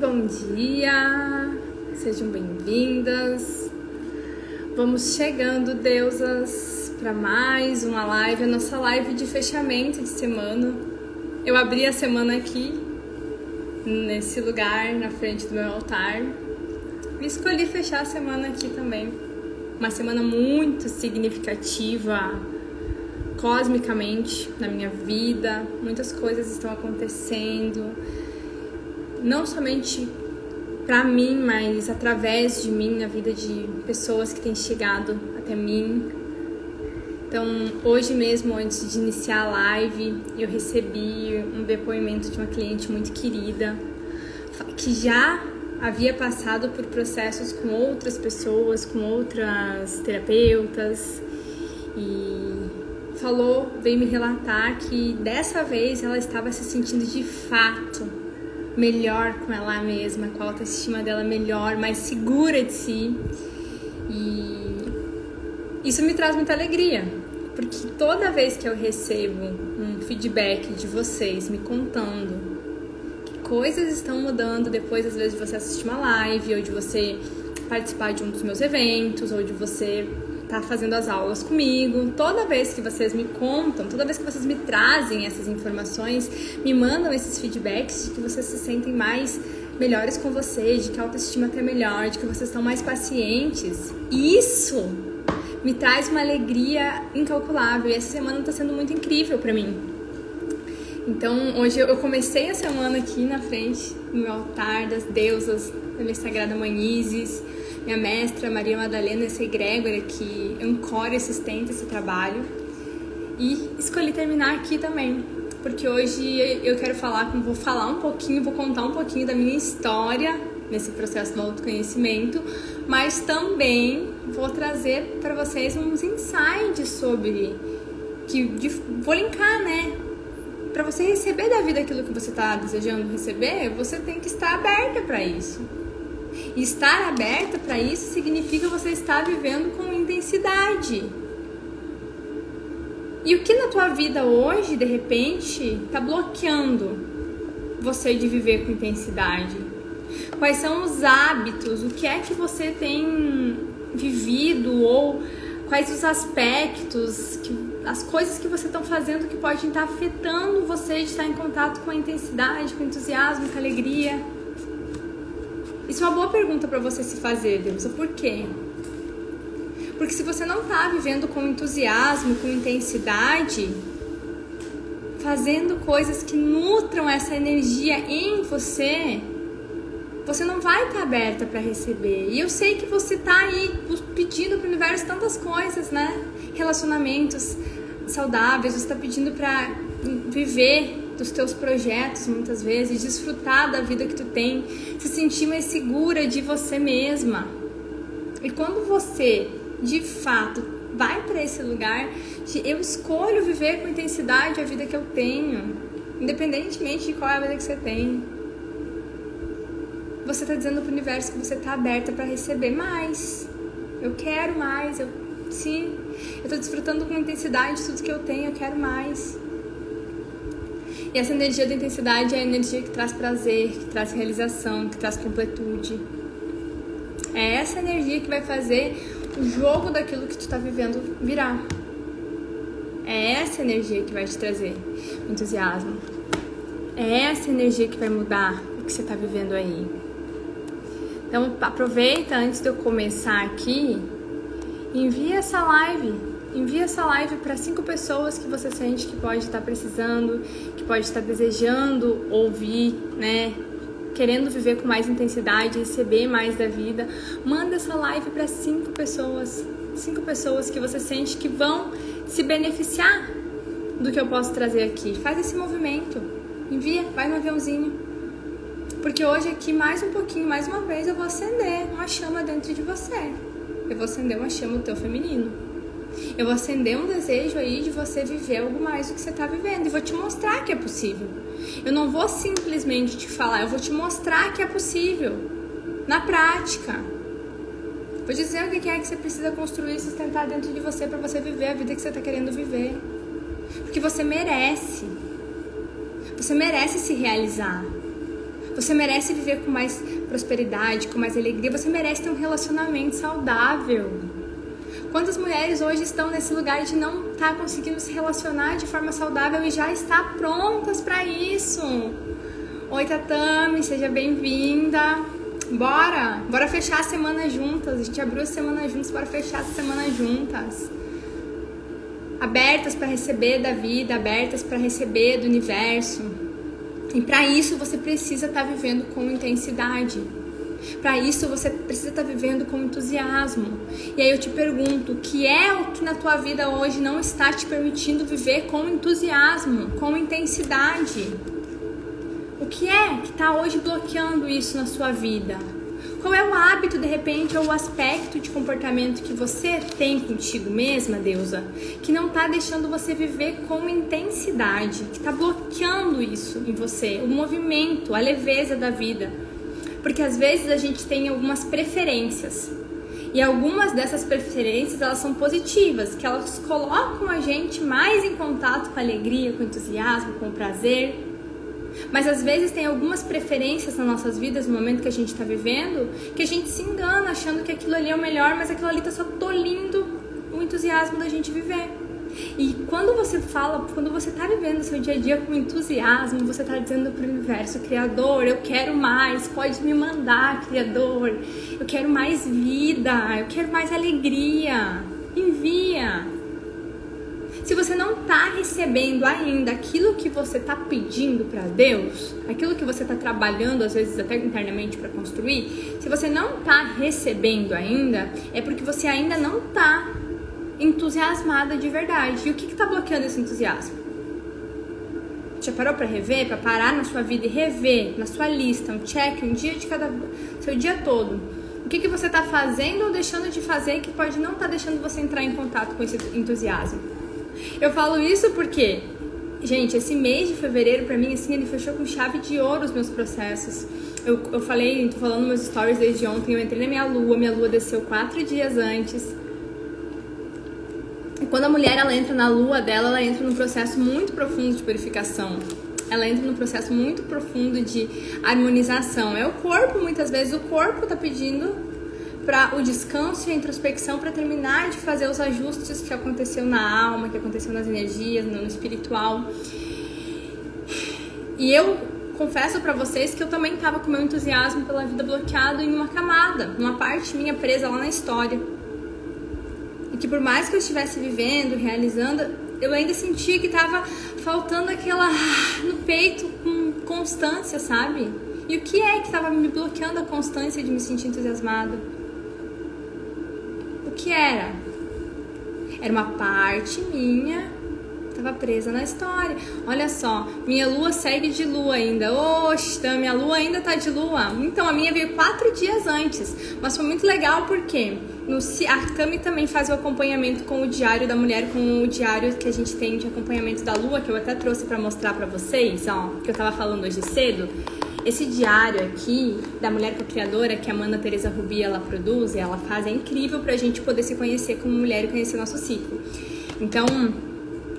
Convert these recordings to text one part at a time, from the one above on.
bom dia, sejam bem-vindas. Vamos chegando, deusas, para mais uma live, a nossa live de fechamento de semana. Eu abri a semana aqui, nesse lugar, na frente do meu altar, e escolhi fechar a semana aqui também. Uma semana muito significativa, cosmicamente, na minha vida. Muitas coisas estão acontecendo, não somente para mim, mas através de mim, na vida de pessoas que têm chegado até mim. Então, hoje mesmo, antes de iniciar a live, eu recebi um depoimento de uma cliente muito querida, que já havia passado por processos com outras pessoas, com outras terapeutas, e veio me relatar que dessa vez ela estava se sentindo de fato melhor com ela mesma, com a autoestima dela melhor, mais segura de si. E isso me traz muita alegria, porque toda vez que eu recebo um feedback de vocês me contando que coisas estão mudando depois, às vezes, de você assistir uma live, ou de você participar de um dos meus eventos, ou de você estar fazendo as aulas comigo, toda vez que vocês me contam, toda vez que vocês me trazem essas informações, me mandam esses feedbacks de que vocês se sentem melhores com você, de que a autoestima está melhor, de que vocês estão mais pacientes, isso me traz uma alegria incalculável, e essa semana está sendo muito incrível para mim. Então, hoje eu comecei a semana aqui na frente, no meu altar das deusas, da minha sagrada Mãe Isis, minha mestra Maria Madalena, essa egrégora que ancora e sustenta esse trabalho. E escolhi terminar aqui também, porque hoje eu quero vou contar um pouquinho da minha história nesse processo do autoconhecimento, mas também vou trazer para vocês uns insights vou linkar, né? Para você receber da vida aquilo que você está desejando receber, você tem que estar aberta para isso. E estar aberta para isso significa você estar vivendo com intensidade. E o que na tua vida hoje, de repente, está bloqueando você de viver com intensidade? Quais são os hábitos? O que é que você tem vivido? Ou quais os aspectos, as coisas que você está fazendo que podem estar afetando você de estar em contato com a intensidade, com o entusiasmo, com a alegria? Isso é uma boa pergunta para você se fazer, Deus. Por quê? Porque se você não está vivendo com entusiasmo, com intensidade, fazendo coisas que nutram essa energia em você, você não vai estar aberta para receber. E eu sei que você está aí pedindo para o universo tantas coisas, né? Relacionamentos saudáveis, você está pedindo para viver dos teus projetos, muitas vezes, desfrutar da vida que tu tem, se sentir mais segura de você mesma. E quando você, de fato, vai para esse lugar de eu escolho viver com intensidade a vida que eu tenho, independentemente de qual é a vida que você tem, você está dizendo para o universo que você está aberta para receber mais. Eu quero mais, eu estou desfrutando com intensidade de tudo que eu tenho, eu quero mais. E essa energia da intensidade é a energia que traz prazer, que traz realização, que traz completude. É essa energia que vai fazer o jogo daquilo que tu está vivendo virar. É essa energia que vai te trazer entusiasmo. É essa energia que vai mudar o que você está vivendo aí. Então, aproveita antes de eu começar aqui, envia essa live. Envia essa live para 5 pessoas que você sente que pode estar precisando, que pode estar desejando ouvir, né? Querendo viver com mais intensidade, receber mais da vida. Manda essa live para 5 pessoas. 5 pessoas que você sente que vão se beneficiar do que eu posso trazer aqui. Faz esse movimento. Envia, vai no aviãozinho. Porque hoje aqui, mais um pouquinho, mais uma vez, eu vou acender uma chama dentro de você. Eu vou acender uma chama do teu feminino. Eu vou acender um desejo aí de você viver algo mais do que você está vivendo. E vou te mostrar que é possível. Eu não vou simplesmente te falar, eu vou te mostrar que é possível. Na prática. Vou dizer o que é que você precisa construir e sustentar dentro de você para você viver a vida que você está querendo viver. Porque você merece. Você merece se realizar. Você merece viver com mais prosperidade, com mais alegria. Você merece ter um relacionamento saudável. Quantas mulheres hoje estão nesse lugar de não estar conseguindo se relacionar de forma saudável e já estão prontas para isso? Oi, Tatami, seja bem-vinda. Bora fechar a semana juntas. A gente abriu a semana juntas, bora fechar a semana juntas. Abertas para receber da vida, abertas para receber do universo. E para isso você precisa estar vivendo com intensidade. Para isso você precisa estar vivendo com entusiasmo. E aí eu te pergunto, o que é o que na tua vida hoje não está te permitindo viver com entusiasmo, com intensidade? O que é que está hoje bloqueando isso na sua vida? Qual é o hábito, de repente, ou o aspecto de comportamento que você tem contigo mesma, deusa, que não está deixando você viver com intensidade, que está bloqueando isso em você, o movimento, a leveza da vida? Porque às vezes a gente tem algumas preferências, e algumas dessas preferências elas são positivas, que elas colocam a gente mais em contato com a alegria, com o entusiasmo, com o prazer. Mas às vezes tem algumas preferências nas nossas vidas, no momento que a gente está vivendo, que a gente se engana achando que aquilo ali é o melhor, mas aquilo ali está só tolhindo o entusiasmo da gente viver. E quando você está vivendo o seu dia a dia com entusiasmo, você está dizendo para o universo, Criador, eu quero mais, pode me mandar, Criador, eu quero mais vida, eu quero mais alegria, envia. Se você não está recebendo ainda aquilo que você está pedindo para Deus, aquilo que você está trabalhando, às vezes até internamente para construir, se você não está recebendo ainda, é porque você ainda não está entusiasmada de verdade. E o que está bloqueando esse entusiasmo? Já parou para rever, para parar na sua vida e rever na sua lista, um check, um dia de cada, seu dia todo? O que você está fazendo ou deixando de fazer que pode não estar deixando você entrar em contato com esse entusiasmo? Eu falo isso porque, gente, esse mês de fevereiro pra mim, assim, ele fechou com chave de ouro os meus processos. Eu tô falando nos meus stories desde ontem, eu entrei na minha lua desceu 4 dias antes. E quando a mulher, ela entra na lua dela, ela entra num processo muito profundo de purificação. Ela entra num processo muito profundo de harmonização. É o corpo, muitas vezes, o corpo tá pedindo para o descanso e a introspecção, para terminar de fazer os ajustes que aconteceu na alma, que aconteceu nas energias, no espiritual. E eu confesso para vocês que eu também estava com meu entusiasmo pela vida bloqueado em uma camada, numa parte minha presa lá na história. E que por mais que eu estivesse vivendo, realizando, eu ainda sentia que estava faltando aquela no peito com constância, sabe? E o que é que estava me bloqueando a constância de me sentir entusiasmada? O que era? Era uma parte minha que estava presa na história. Olha só, minha lua segue de lua ainda. Oxe, então minha lua ainda tá de lua. Então a minha veio 4 dias antes. Mas foi muito legal porque a Cami também faz o acompanhamento com o diário da mulher, com o diário que a gente tem de acompanhamento da lua, que eu até trouxe para mostrar para vocês, ó, que eu tava falando hoje cedo. Esse diário aqui, da Mulher Co-Criadora, que a Amanda Teresa Rubi, ela produz, ela faz, é incrível pra gente poder se conhecer como mulher e conhecer o nosso ciclo. Então,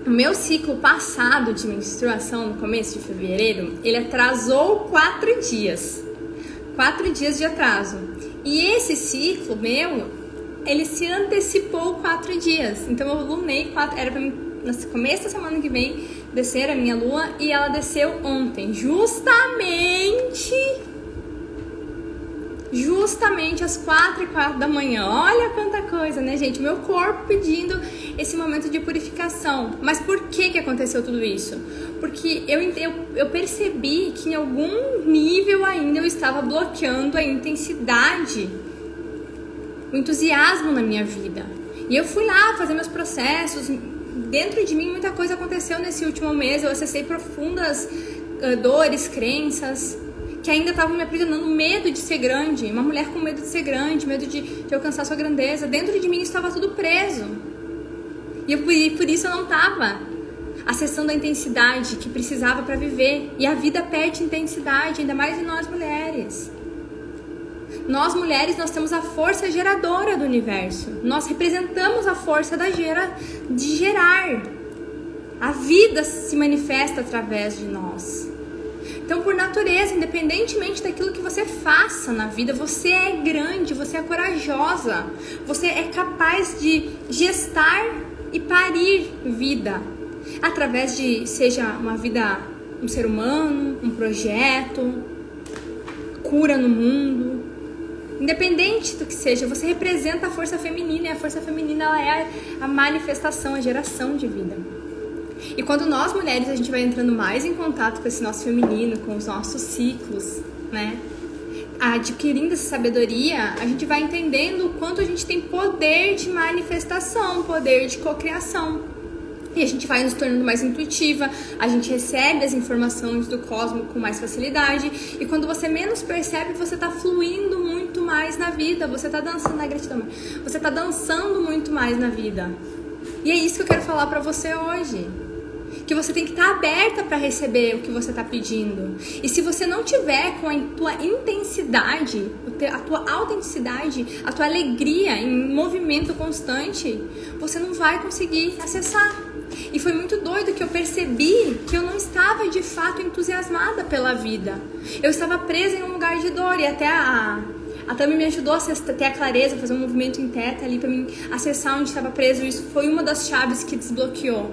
o meu ciclo passado de menstruação, no começo de fevereiro, ele atrasou 4 dias. 4 dias de atraso. E esse ciclo meu, ele se antecipou 4 dias. Então, eu lunei 4, era pra mim, no começo da semana que vem, descer a minha lua, e ela desceu ontem, justamente às 4h04 da manhã. Olha quanta coisa, né, gente? Meu corpo pedindo esse momento de purificação. Mas por que aconteceu tudo isso? Porque eu percebi que em algum nível ainda eu estava bloqueando a intensidade, o entusiasmo na minha vida. E eu fui lá fazer meus processos. Dentro de mim muita coisa aconteceu nesse último mês. Eu acessei profundas dores, crenças que ainda estavam me aprisionando. Medo de ser grande, uma mulher com medo de ser grande, medo de alcançar sua grandeza. Dentro de mim estava tudo preso. E por isso eu não estava acessando a intensidade que precisava para viver. E a vida perde intensidade, ainda mais em nós mulheres. Nós mulheres, nós temos a força geradora do universo. Nós representamos a força de gerar. A vida se manifesta através de nós. Então, por natureza, independentemente daquilo que você faça na vida, você é grande, você é corajosa, você é capaz de gestar e parir vida, através de, seja uma vida, um ser humano, um projeto, cura no mundo. Independente do que seja, você representa a força feminina, e a força feminina ela é a manifestação, a geração de vida. E quando nós mulheres a gente vai entrando mais em contato com esse nosso feminino, com os nossos ciclos, né? Adquirindo essa sabedoria, a gente vai entendendo o quanto a gente tem poder de manifestação, poder de cocriação. E a gente vai nos tornando mais intuitiva, a gente recebe as informações do cosmos com mais facilidade. E quando você menos percebe, você tá fluindo muito mais na vida. Você tá dançando na gratidão. Você tá dançando muito mais na vida. E é isso que eu quero falar pra você hoje. Que você tem que estar aberta para receber o que você está pedindo. E se você não tiver com a tua intensidade, a tua autenticidade, a tua alegria em movimento constante, você não vai conseguir acessar. E foi muito doido que eu percebi que eu não estava de fato entusiasmada pela vida. Eu estava presa em um lugar de dor e até a Tami me ajudou a ter a clareza, fazer um movimento em teta ali para mim acessar onde estava preso. Isso foi uma das chaves que desbloqueou.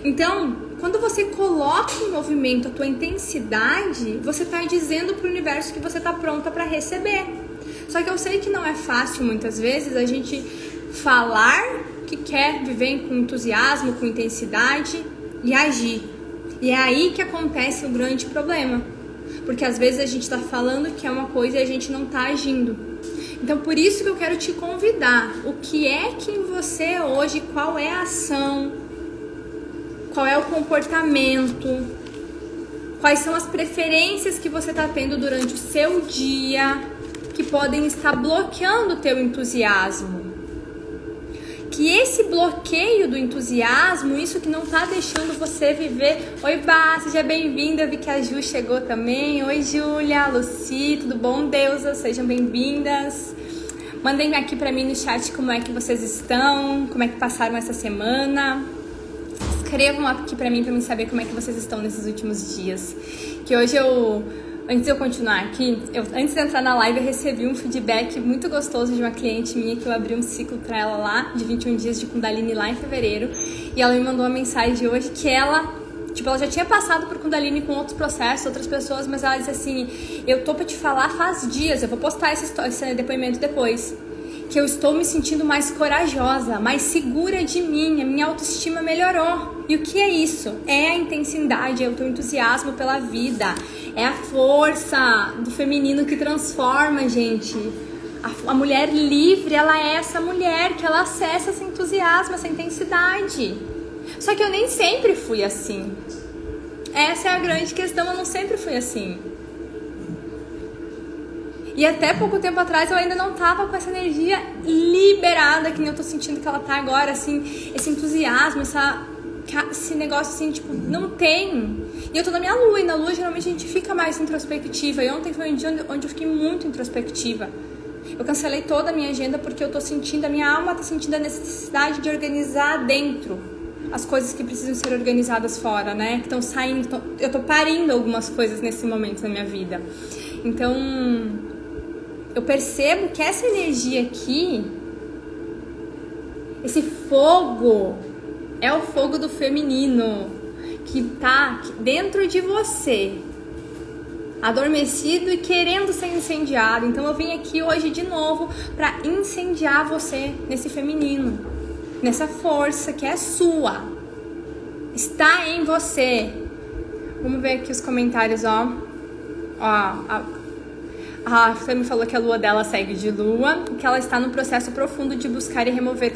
Então, quando você coloca em movimento a tua intensidade, você está dizendo para o universo que você está pronta para receber. Só que eu sei que não é fácil muitas vezes a gente falar que quer viver com entusiasmo, com intensidade e agir. E é aí que acontece o grande problema. Porque às vezes a gente está falando que é uma coisa e a gente não está agindo. Então, por isso que eu quero te convidar. O que é que em você hoje, qual é a ação? Qual é o comportamento? Quais são as preferências que você está tendo durante o seu dia que podem estar bloqueando o teu entusiasmo? Que esse bloqueio do entusiasmo, isso que não está deixando você viver... Oi, Bá, seja bem-vinda. Eu vi que a Ju chegou também. Oi, Júlia, Luci, tudo bom, Deusa? Sejam bem-vindas. Mandem aqui para mim no chat como é que vocês estão, como é que passaram essa semana. Escrevam aqui pra mim saber como é que vocês estão nesses últimos dias. Que hoje antes de eu continuar aqui, antes de entrar na live, eu recebi um feedback muito gostoso de uma cliente minha que eu abri um ciclo pra ela lá, de 21 dias de Kundalini lá em fevereiro. E ela me mandou uma mensagem hoje que ela já tinha passado por Kundalini com outros processos, outras pessoas, mas ela disse assim, eu tô pra te falar faz dias, eu vou postar esse depoimento depois. Que eu estou me sentindo mais corajosa, mais segura de mim, a minha autoestima melhorou. E o que é isso? É a intensidade, é o teu entusiasmo pela vida, é a força do feminino que transforma, gente. A mulher livre, ela é essa mulher que ela acessa esse entusiasmo, essa intensidade. Só que eu nem sempre fui assim. Essa é a grande questão, eu não sempre fui assim. E até pouco tempo atrás eu ainda não tava com essa energia liberada, que nem eu tô sentindo que ela tá agora, assim, esse entusiasmo, esse negócio assim, tipo, não tem. E eu tô na minha lua, e na lua geralmente a gente fica mais introspectiva. E ontem foi um dia onde eu fiquei muito introspectiva. Eu cancelei toda a minha agenda porque eu tô sentindo, a minha alma tá sentindo a necessidade de organizar dentro as coisas que precisam ser organizadas fora, né? Que estão saindo, eu tô parindo algumas coisas nesse momento na minha vida. Então, eu percebo que essa energia aqui, esse fogo, é o fogo do feminino que tá dentro de você, adormecido e querendo ser incendiado. Então eu vim aqui hoje de novo para incendiar você nesse feminino, nessa força que é sua, está em você. Vamos ver aqui os comentários, ó. A Tami falou que a lua dela segue de lua e que ela está no processo profundo de buscar e remover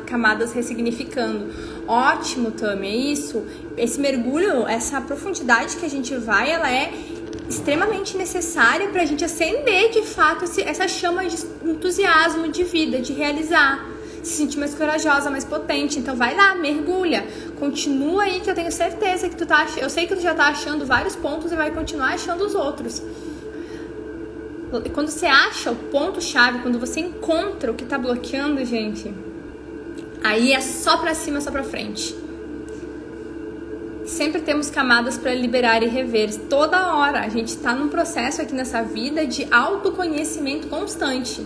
camadas, ressignificando. Ótimo, Tami, é isso. Esse mergulho, essa profundidade que a gente vai, ela é extremamente necessária para a gente acender de fato essa chama de entusiasmo, de vida, de realizar. Se sentir mais corajosa, mais potente. Então vai lá, mergulha. Continua aí que eu tenho certeza que eu sei que tu já tá achando vários pontos e vai continuar achando os outros. Quando você acha o ponto-chave, quando você encontra o que tá bloqueando, gente, aí é só pra cima, só pra frente. sempre temos camadas para liberar e rever. Toda hora a gente está num processo aqui nessa vida de autoconhecimento constante.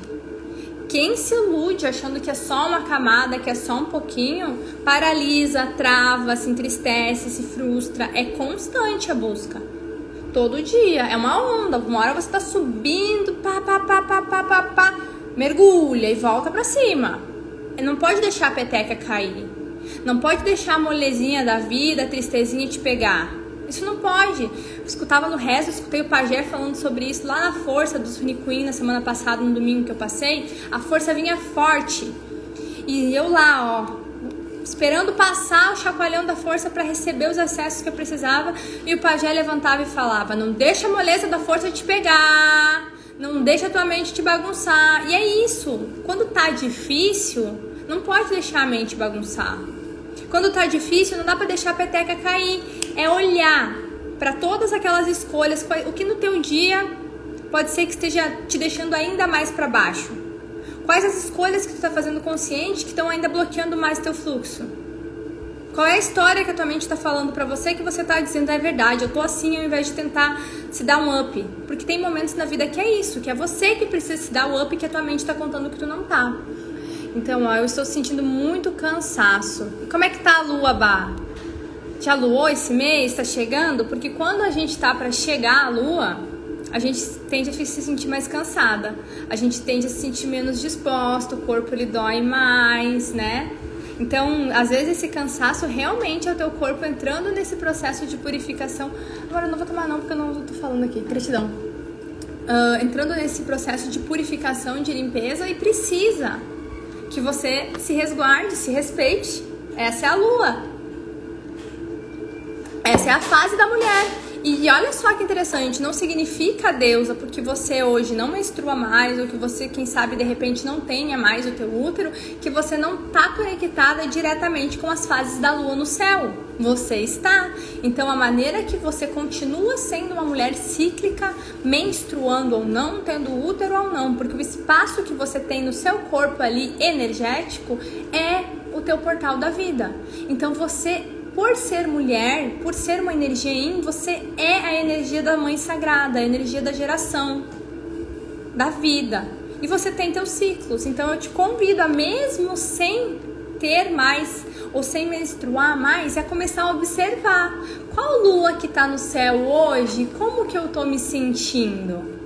Quem se ilude achando que é só uma camada, que é só um pouquinho, paralisa, trava, se entristece, se frustra. É constante a busca. Todo dia. É uma onda. Uma hora você está subindo, mergulha e volta para cima. Não pode deixar a peteca cair. Não pode deixar a molezinha da vida, a tristezinha te pegar. Isso não pode. Eu escutava no resto, escutei o Pajé falando sobre isso lá na Força dos Uniquim na semana passada, no domingo que eu passei. A força vinha forte. E eu lá, esperando passar o chacoalhão da força para receber os acessos que eu precisava. E o Pajé levantava e falava: não deixa a moleza da força te pegar. Não deixa a tua mente te bagunçar. E é isso. Quando tá difícil, não pode deixar a mente bagunçar. Quando tá difícil, não dá pra deixar a peteca cair. É olhar para todas aquelas escolhas, o que no teu dia pode ser que esteja te deixando ainda mais para baixo. Quais as escolhas que tu tá fazendo consciente que estão ainda bloqueando mais teu fluxo? Qual é a história que a tua mente tá falando pra você que você tá dizendo: é verdade, eu tô assim, ao invés de tentar se dar um up? Porque tem momentos na vida que é isso, que é você que precisa se dar o up, que a tua mente tá contando que tu não tá. Então, eu estou sentindo muito cansaço. E como é que tá a lua, Bá? Já luou esse mês? Tá chegando? Porque quando a gente tá para chegar à lua, a gente tende a se sentir mais cansada. A gente tende a se sentir menos disposto, o corpo ele dói mais, né? Então, às vezes esse cansaço realmente é o teu corpo entrando nesse processo de purificação. Agora eu não vou tomar não, porque eu não tô falando aqui. Gratidão. Entrando nesse processo de purificação, de limpeza, e precisa que você se resguarde, se respeite. Essa é a lua. Essa é a fase da mulher. E olha só que interessante, não significa, deusa, porque você hoje não menstrua mais, ou que você, quem sabe, de repente não tenha mais o teu útero, que você não está conectada diretamente com as fases da lua no céu. Você está. Então a maneira que você continua sendo uma mulher cíclica, menstruando ou não, tendo útero ou não, porque o espaço que você tem no seu corpo ali, energético, é o teu portal da vida. Então você, por ser mulher, por ser uma energia yin, você é a energia da mãe sagrada, a energia da geração, da vida. E você tem teus ciclos. Então eu te convido a, mesmo sem ter mais ou sem menstruar mais, a começar a observar qual lua que tá no céu hoje, como que eu tô me sentindo.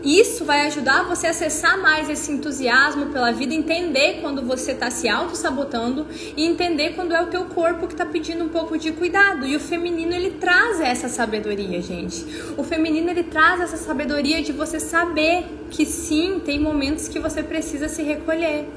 Isso vai ajudar você a acessar mais esse entusiasmo pela vida, entender quando você está se auto-sabotando e entender quando é o teu corpo que está pedindo um pouco de cuidado. E o feminino, ele traz essa sabedoria, gente. O feminino, ele traz essa sabedoria de você saber que sim, tem momentos que você precisa se recolher.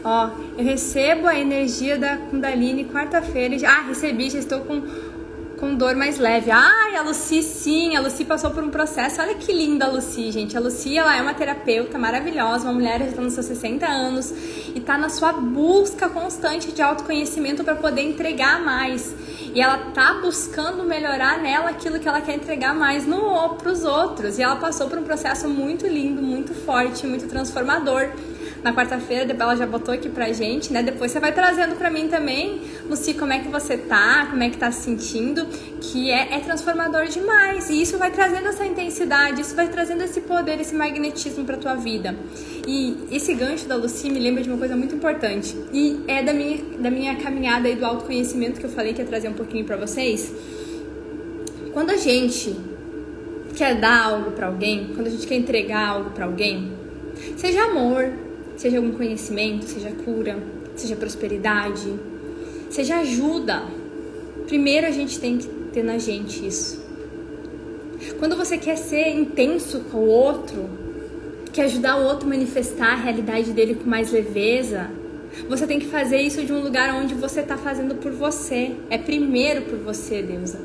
Ó, eu recebo a energia da Kundalini quarta-feira. Recebi, já estou com dor mais leve. Ai, a Lucy, sim, a Lucy passou por um processo. Olha que linda a Lucy, gente. A Lucy, ela é uma terapeuta maravilhosa, uma mulher que está nos seus 60 anos e está na sua busca constante de autoconhecimento para poder entregar mais. E ela tá buscando melhorar nela aquilo que ela quer entregar mais para os outros. E ela passou por um processo muito lindo, muito forte, muito transformador. Na quarta-feira, depois ela já botou aqui pra gente, né? Depois você vai trazendo pra mim também, Lucy, como é que você tá, como é que tá se sentindo, que é transformador demais. E isso vai trazendo essa intensidade, isso vai trazendo esse poder, esse magnetismo pra tua vida. E esse gancho da Lucy me lembra de uma coisa muito importante. E é da minha caminhada aí do autoconhecimento que eu falei que ia trazer um pouquinho pra vocês. Quando a gente quer dar algo pra alguém, quando a gente quer entregar algo pra alguém, seja amor, seja algum conhecimento, seja cura, seja prosperidade, seja ajuda. Primeiro a gente tem que ter na gente isso. Quando você quer ser intenso com o outro, quer ajudar o outro a manifestar a realidade dele com mais leveza, você tem que fazer isso de um lugar onde você está fazendo por você. É primeiro por você, deusa.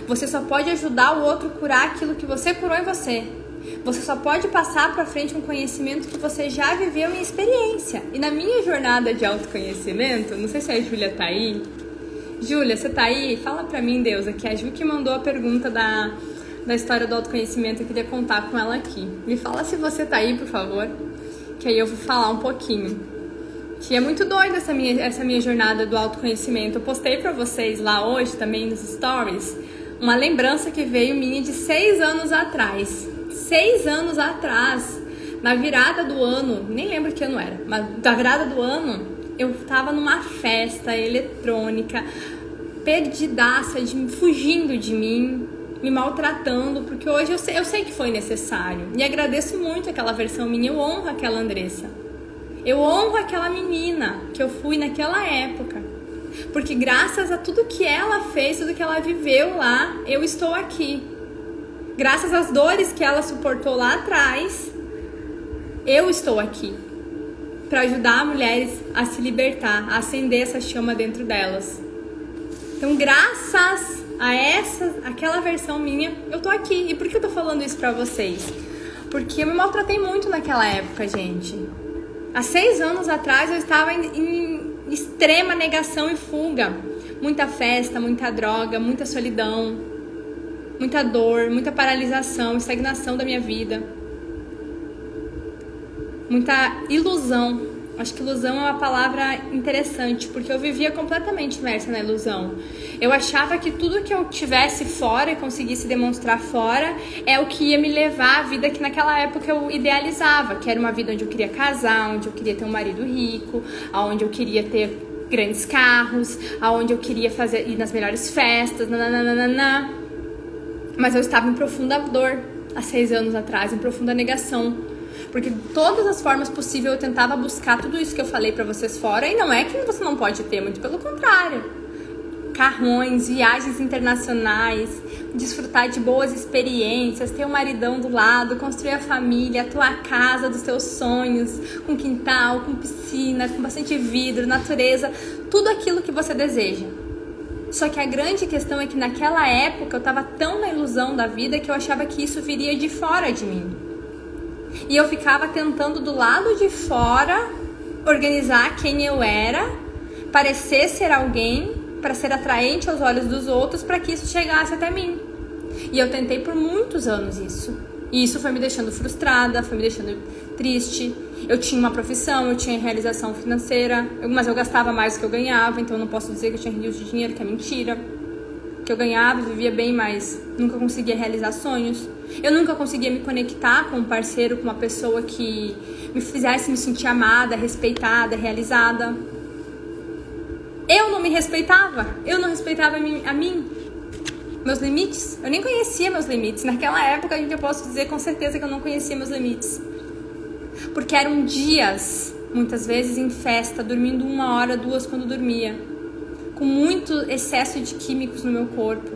Você só pode ajudar o outro a curar aquilo que você curou em você. Você só pode passar para frente um conhecimento que você já viveu em experiência. E na minha jornada de autoconhecimento, não sei se a Júlia tá aí. Júlia, você tá aí? Fala pra mim, deusa, que é a Ju que mandou a pergunta da história do autoconhecimento. Eu queria contar com ela aqui. Me fala se você tá aí, por favor, que aí eu vou falar um pouquinho. Que é muito doida essa minha jornada do autoconhecimento. Eu postei pra vocês lá hoje também nos stories uma lembrança que veio minha de 6 anos atrás. 6 anos atrás, na virada do ano, nem lembro que ano era, mas da virada do ano, eu tava numa festa eletrônica, perdidaça, fugindo de mim, me maltratando, porque hoje eu sei que foi necessário. E agradeço muito aquela versão minha, eu honro aquela Andressa. Eu honro aquela menina que eu fui naquela época. Porque graças a tudo que ela fez, tudo que ela viveu lá, eu estou aqui. Graças às dores que ela suportou lá atrás, eu estou aqui. Para ajudar mulheres a se libertar, a acender essa chama dentro delas. Então, graças a aquela versão minha, eu tô aqui. E por que eu tô falando isso pra vocês? Porque eu me maltratei muito naquela época, gente. Há 6 anos atrás eu estava em extrema negação e fuga. Muita festa, muita droga, muita solidão, muita dor, muita paralisação, estagnação da minha vida. Muita ilusão. Acho que ilusão é uma palavra interessante, porque eu vivia completamente imersa na ilusão. Eu achava que tudo que eu tivesse fora e conseguisse demonstrar fora é o que ia me levar à vida que naquela época eu idealizava, que era uma vida onde eu queria casar, onde eu queria ter um marido rico, onde eu queria ter grandes carros, onde eu queria ir nas melhores festas, nananana. Mas eu estava em profunda dor há 6 anos atrás, em profunda negação. Porque de todas as formas possíveis eu tentava buscar tudo isso que eu falei pra vocês fora. E não é que você não pode ter, muito pelo contrário. Carrões, viagens internacionais, desfrutar de boas experiências, ter um maridão do lado, construir a família, a tua casa dos teus sonhos, com quintal, com piscina, com bastante vidro, natureza, tudo aquilo que você deseja. Só que a grande questão é que naquela época eu tava tão na ilusão da vida que eu achava que isso viria de fora de mim. E eu ficava tentando do lado de fora organizar quem eu era, parecer ser alguém, para ser atraente aos olhos dos outros, para que isso chegasse até mim. E eu tentei por muitos anos isso. E isso foi me deixando frustrada, foi me deixando triste. Eu tinha uma profissão, eu tinha realização financeira, mas eu gastava mais do que eu ganhava, então eu não posso dizer que eu tinha rios de dinheiro, que é mentira. Que eu ganhava, vivia bem, mas nunca conseguia realizar sonhos. Eu nunca conseguia me conectar com um parceiro, com uma pessoa que me fizesse me sentir amada, respeitada, realizada. Eu não me respeitava, eu não respeitava a mim, meus limites. Eu nem conhecia meus limites. Naquela época, eu posso dizer com certeza que eu não conhecia meus limites. Porque eram dias, muitas vezes, em festa, dormindo 1 hora, 2 quando dormia. Com muito excesso de químicos no meu corpo.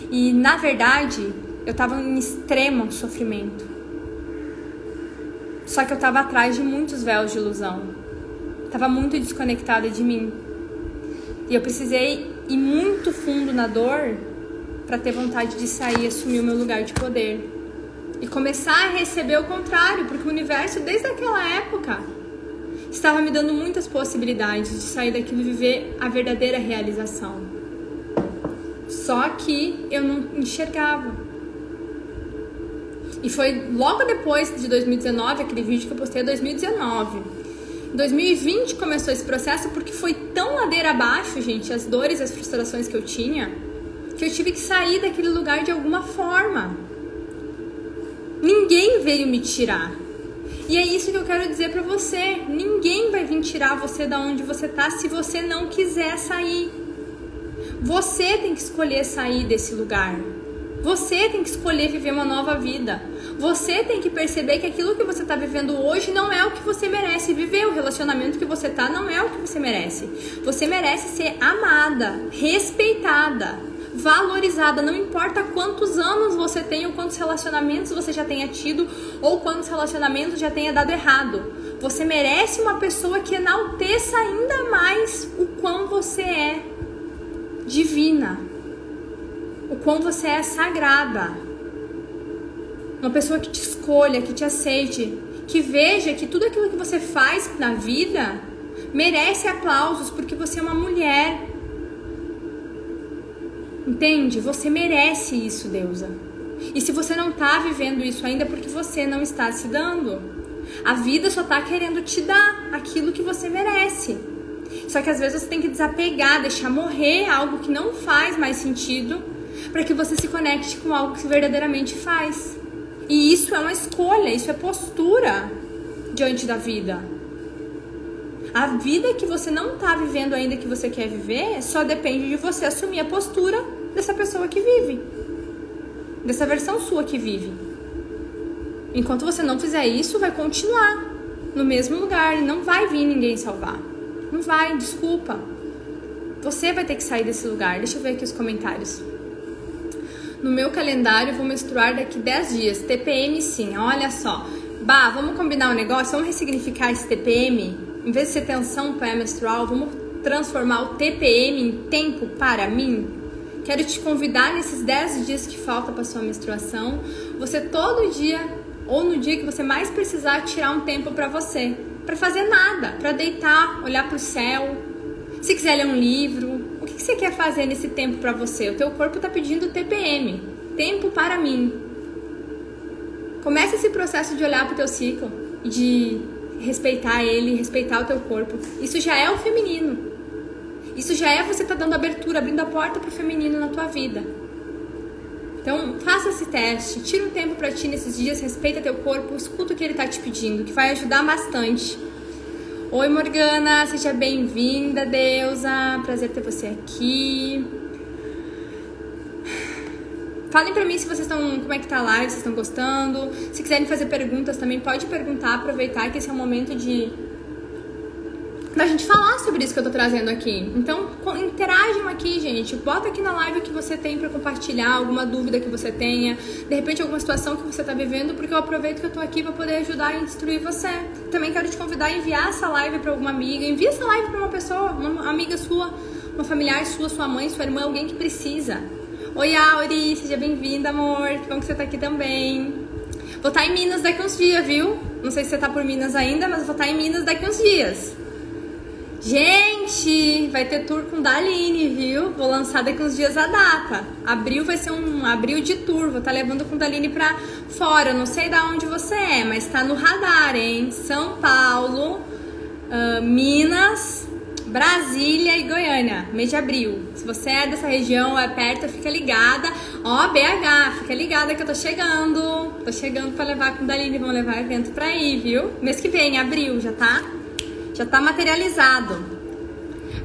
E, na verdade, eu estava em extremo sofrimento. Só que eu estava atrás de muitos véus de ilusão. Estava muito desconectada de mim. E eu precisei ir muito fundo na dor para ter vontade de sair e assumir o meu lugar de poder. E começar a receber o contrário, porque o universo, desde aquela época, estava me dando muitas possibilidades de sair daquilo e viver a verdadeira realização. Só que eu não enxergava. E foi logo depois de 2019, aquele vídeo que eu postei em 2019. Em 2020 começou esse processo porque foi tão ladeira abaixo, gente, as dores e as frustrações que eu tinha, que eu tive que sair daquele lugar de alguma forma. Ninguém veio me tirar. E é isso que eu quero dizer pra você. Ninguém vai vir tirar você da onde você tá se você não quiser sair. Você tem que escolher sair desse lugar. Você tem que escolher viver uma nova vida. Você tem que perceber que aquilo que você está vivendo hoje não é o que você merece viver. O relacionamento que você tá não é o que você merece. Você merece ser amada, respeitada, valorizada. Não importa quantos anos você tem ou quantos relacionamentos você já tenha tido ou quantos relacionamentos já tenha dado errado. Você merece uma pessoa que enalteça ainda mais o quão você é divina, o quão você é sagrada. Uma pessoa que te escolha, que te aceite, que veja que tudo aquilo que você faz na vida merece aplausos porque você é uma mulher. Entende? Você merece isso, deusa. E se você não está vivendo isso ainda é porque você não está se dando. A vida só tá querendo te dar aquilo que você merece. Só que às vezes você tem que desapegar, deixar morrer algo que não faz mais sentido, para que você se conecte com algo que verdadeiramente faz. E isso é uma escolha, isso é postura diante da vida. A vida que você não tá vivendo ainda, que você quer viver, só depende de você assumir a postura dessa pessoa que vive, dessa versão sua que vive. Enquanto você não fizer isso, vai continuar no mesmo lugar e não vai vir ninguém salvar. Não vai, desculpa. Você vai ter que sair desse lugar. Deixa eu ver aqui os comentários. No meu calendário, vou menstruar daqui 10 dias. TPM sim, olha só. Bah, vamos combinar um negócio? Vamos ressignificar esse TPM? Em vez de ser tensão pré-menstrual, vamos transformar o TPM em tempo para mim? Quero te convidar nesses 10 dias que falta para sua menstruação, você todo dia, ou no dia que você mais precisar, tirar um tempo para você. Para fazer nada, para deitar, olhar para o céu. Se quiser ler um livro, o que você quer fazer nesse tempo para você? O teu corpo está pedindo TPM, tempo para mim. Comece esse processo de olhar para o teu ciclo e de respeitar ele, respeitar o teu corpo. Isso já é o feminino. Isso já é você estar dando abertura, abrindo a porta para o feminino na tua vida. Então, faça esse teste, tira um tempo para ti nesses dias, respeita teu corpo, escuta o que ele está te pedindo, que vai ajudar bastante. Oi, Morgana, seja bem-vinda, Deusa, prazer ter você aqui. Falem pra mim se vocês estão, como é que tá a live, se vocês estão gostando. Se quiserem fazer perguntas também, pode perguntar, aproveitar que esse é o momento da gente falar sobre isso que eu tô trazendo aqui. Então, interajam aqui, gente. Bota aqui na live o que você tem pra compartilhar, alguma dúvida que você tenha, de repente alguma situação que você tá vivendo, porque eu aproveito que eu tô aqui pra poder ajudar e instruir você. Também quero te convidar a enviar essa live pra alguma amiga, envia essa live pra uma pessoa, uma amiga sua, uma familiar sua, sua mãe, sua irmã, alguém que precisa. Oi, Auri, seja bem-vinda, amor. Que bom que você tá aqui também. Vou estar em Minas daqui uns dias, viu? Não sei se você tá por Minas ainda, mas vou estar em Minas daqui uns dias. Gente, vai ter tour com Daline, viu? Vou lançar daqui uns dias a data. Abril vai ser um abril de tour. Vou estar levando com Daline pra fora. Eu não sei de onde você é, mas tá no radar, hein? São Paulo, Minas, Brasília e Goiânia, mês de abril. Se você é dessa região, é perto, fica ligada. Ó, BH, fica ligada que eu tô chegando. Tô chegando pra levar com Daline. Vamos levar evento pra ir, viu? Mês que vem, abril, já tá materializado.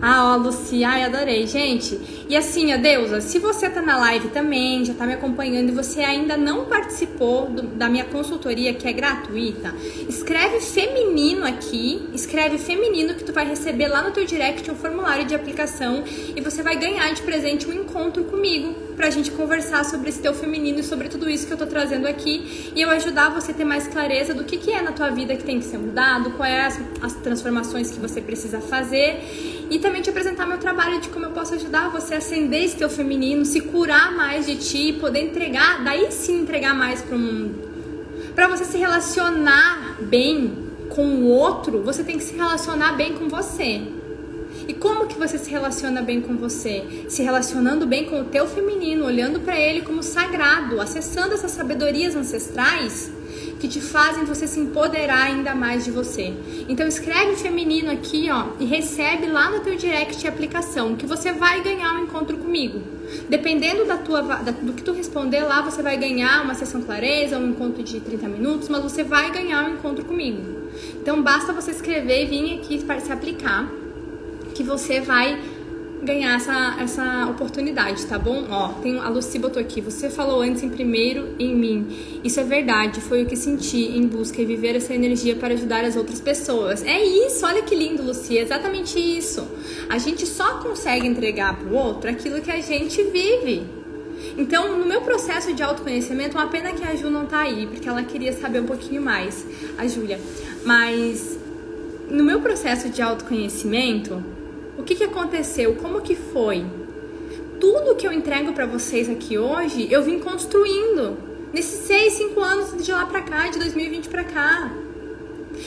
Ah, ó, Luci, ai, adorei, gente. E assim, ó, Deusa, se você tá na live também, já tá me acompanhando e você ainda não participou da minha consultoria, que é gratuita, escreve feminino aqui, escreve feminino que tu vai receber lá no teu direct um formulário de aplicação e você vai ganhar de presente um encontro comigo pra gente conversar sobre esse teu feminino e sobre tudo isso que eu tô trazendo aqui e eu ajudar você a ter mais clareza do que é na tua vida que tem que ser mudado, quais as transformações que você precisa fazer e também te apresentar meu trabalho de como eu posso ajudar você a acender esse teu feminino, se curar mais de ti, poder entregar, daí sim entregar mais pro mundo. Pra você se relacionar bem com o outro, você tem que se relacionar bem com você. E como que você se relaciona bem com você? Se relacionando bem com o teu feminino, olhando pra ele como sagrado, acessando essas sabedorias ancestrais que te fazem você se empoderar ainda mais de você. Então escreve feminino aqui, ó, e recebe lá no teu direct a aplicação, que você vai ganhar um encontro comigo. Dependendo do que tu responder lá, você vai ganhar uma sessão clareza, um encontro de 30 minutos, mas você vai ganhar um encontro comigo. Então basta você escrever e vir aqui para se aplicar, que você vai ganhar essa oportunidade, tá bom? Ó, a Lucy botou aqui, você falou antes em primeiro em mim. Isso é verdade, foi o que senti em busca e viver essa energia para ajudar as outras pessoas. É isso, olha que lindo, Lucy, é exatamente isso. A gente só consegue entregar pro outro aquilo que a gente vive. Então, no meu processo de autoconhecimento, uma pena que a Ju não tá aí, porque ela queria saber um pouquinho mais, a Júlia. Mas, no meu processo de autoconhecimento, o que aconteceu? Como que foi? Tudo que eu entrego pra vocês aqui hoje, eu vim construindo nesses 6, 5 anos de lá pra cá, de 2020 pra cá.